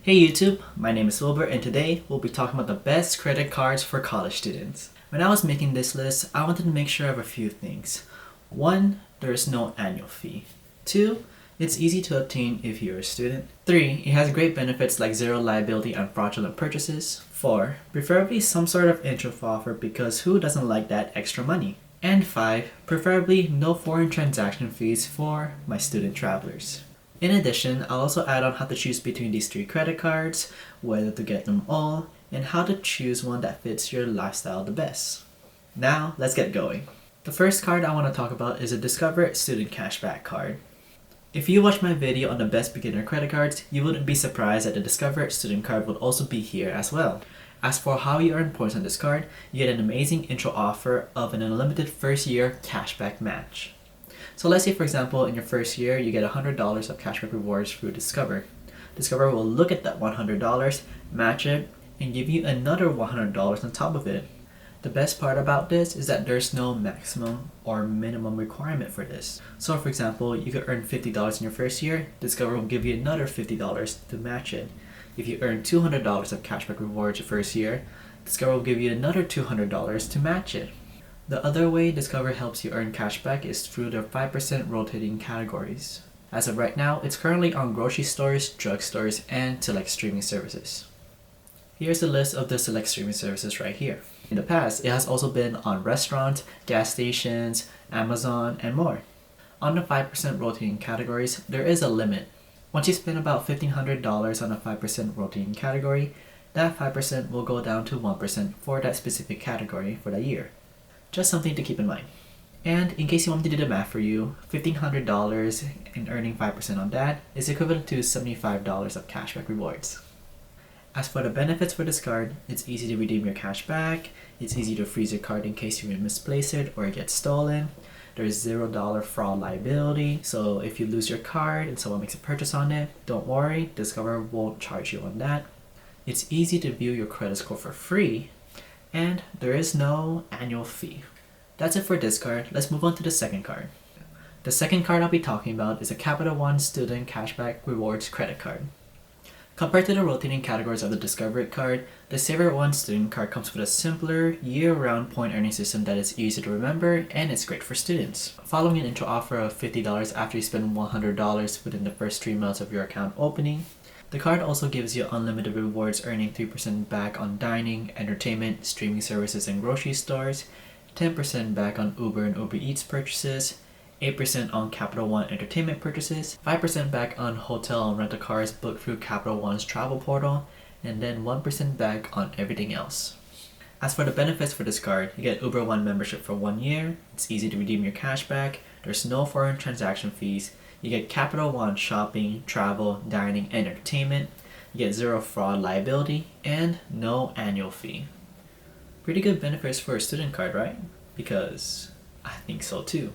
Hey YouTube, my name is Wilbert and today we'll be talking about the best credit cards for college students. When I was making this list, I wanted to make sure of a few things. 1. There is no annual fee. 2. It's easy to obtain if you're a student. 3. It has great benefits like zero liability on fraudulent purchases. 4. Preferably some sort of intro offer because who doesn't like that extra money? And 5. Preferably no foreign transaction fees for my student travelers. In addition, I'll also add on how to choose between these 3 credit cards, whether to get them all, and how to choose one that fits your lifestyle the best. Now, let's get going. The first card I want to talk about is a Discover Student Cashback card. If you watched my video on the best beginner credit cards, you wouldn't be surprised that the Discover Student card would also be here as well. As for how you earn points on this card, you get an amazing intro offer of an unlimited first year cashback match. So let's say for example in your first year you get $100 of cashback rewards through Discover. Discover will look at that $100, match it, and give you another $100 on top of it. The best part about this is that there's no maximum or minimum requirement for this. So for example, you could earn $50 in your first year, Discover will give you another $50 to match it. If you earn $200 of cashback rewards your first year, Discover will give you another $200 to match it. The other way Discover helps you earn cashback is through their 5% rotating categories. As of right now, it's currently on grocery stores, drugstores, and select streaming services. Here's a list of the select streaming services right here. In the past, it has also been on restaurants, gas stations, Amazon, and more. On the 5% rotating categories, there is a limit. Once you spend about $1,500 on a 5% rotating category, that 5% will go down to 1% for that specific category for that year. Just something to keep in mind. And in case you want me to do the math for you, $1,500 and earning 5% on that is equivalent to $75 of cashback rewards. As for the benefits for this card, it's easy to redeem your cash back, it's easy to freeze your card in case you misplace it or it gets stolen, there's $0 fraud liability, so if you lose your card and someone makes a purchase on it, don't worry, Discover won't charge you on that. It's easy to view your credit score for free, and there is no annual fee. That's it for this card. Let's move on to the second card. The second card I'll be talking about is a CapitalOne Student Cashback Rewards Credit Card. Compared to the rotating categories of the Discover card, the SavorOne Student Card comes with a simpler, year-round point earning system that is easy to remember and it's great for students. Following an intro offer of $50 after you spend $100 within the first 3 months of your account opening, the card also gives you unlimited rewards, earning 3% back on dining, entertainment, streaming services, and grocery stores, 10% back on Uber and Uber Eats purchases, 8% on CapitalOne entertainment purchases, 5% back on hotel and rental cars booked through CapitalOne's travel portal, and then 1% back on everything else. As for the benefits for this card, you get Uber One membership for 1 year, it's easy to redeem your cash back, there's no foreign transaction fees, you get CapitalOne shopping, travel, dining, and entertainment, you get zero fraud liability, and no annual fee. Pretty good benefits for a student card, right? Because I think so too.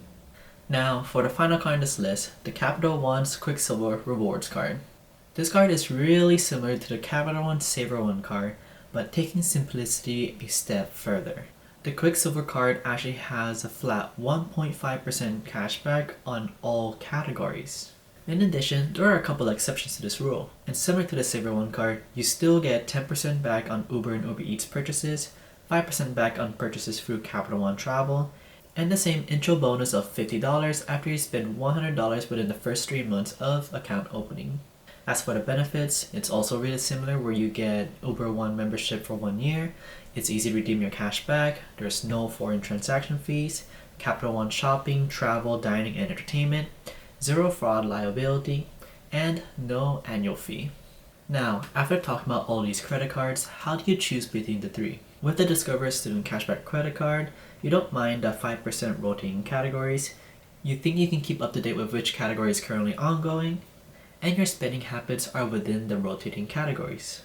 Now, for the final card on this list, the CapitalOne's QuickSilver Rewards card. This card is really similar to the CapitalOne SavorOne card, but taking simplicity a step further. The QuickSilver card actually has a flat 1.5% cashback on all categories. In addition, there are a couple exceptions to this rule, and similar to the SavorOne card, you still get 10% back on Uber and Uber Eats purchases, 5% back on purchases through CapitalOne Travel, and the same intro bonus of $50 after you spend $100 within the first 3 months of account opening. As for the benefits, it's also really similar where you get Uber One membership for 1 year, it's easy to redeem your cash back, there's no foreign transaction fees, CapitalOne shopping, travel, dining, and entertainment, zero fraud liability, and no annual fee. Now, after talking about all these credit cards, how do you choose between the 3? With the Discover Student Cashback Credit Card, you don't mind the 5% rotating categories, you think you can keep up to date with which category is currently ongoing, and your spending habits are within the rotating categories.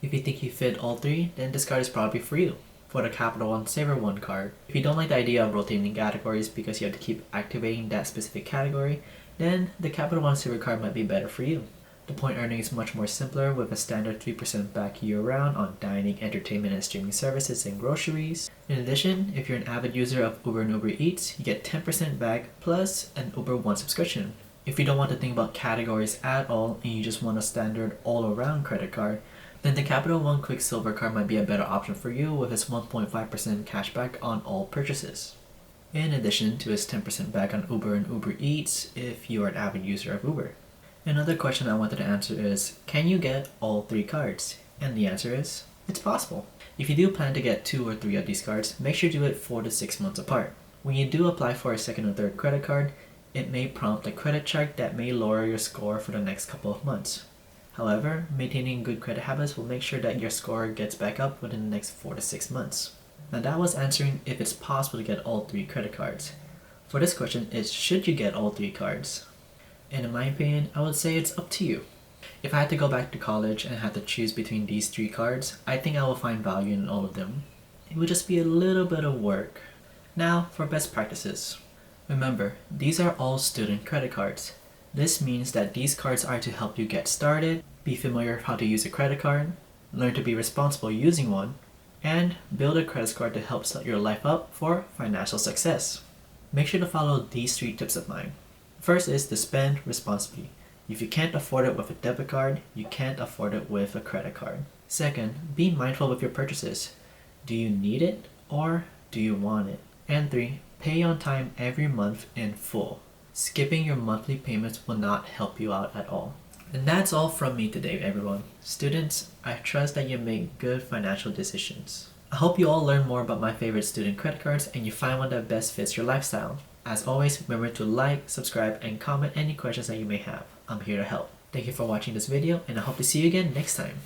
If you think you fit all 3, then this card is probably for you. For the CapitalOne SavorOne card, if you don't like the idea of rotating categories because you have to keep activating that specific category, then the CapitalOne Silver card might be better for you. The point earning is much more simpler with a standard 3% back year-round on dining, entertainment, and streaming services and groceries. In addition, if you're an avid user of Uber and Uber Eats, you get 10% back plus an Uber One subscription. If you don't want to think about categories at all and you just want a standard all-around credit card, then the CapitalOne QuickSilver card might be a better option for you with its 1.5% cashback on all purchases. In addition to its 10% back on Uber and Uber Eats if you are an avid user of Uber. Another question I wanted to answer is, can you get all 3 cards? And the answer is, it's possible. If you do plan to get 2 or 3 of these cards, make sure to do it 4 to 6 months apart. When you do apply for a second or third credit card, it may prompt a credit check that may lower your score for the next couple of months. However, maintaining good credit habits will make sure that your score gets back up within the next 4 to 6 months. Now that was answering if it's possible to get all 3 credit cards. For this question is, should you get all 3 cards? And in my opinion, I would say it's up to you. If I had to go back to college and had to choose between these 3 cards, I think I will find value in all of them. It would just be a little bit of work. Now for best practices. Remember, these are all student credit cards. This means that these cards are to help you get started, be familiar with how to use a credit card, learn to be responsible using one, and build a credit score to help set your life up for financial success. Make sure to follow these 3 tips of mine. First is to spend responsibly. If you can't afford it with a debit card, you can't afford it with a credit card. Second, be mindful with your purchases. Do you need it or do you want it? And 3, pay on time every month in full. Skipping your monthly payments will not help you out at all. And that's all from me today, everyone. Students, I trust that you make good financial decisions. I hope you all learn more about my favorite student credit cards and you find one that best fits your lifestyle. As always, remember to like, subscribe, and comment any questions that you may have. I'm here to help. Thank you for watching this video, and I hope to see you again next time.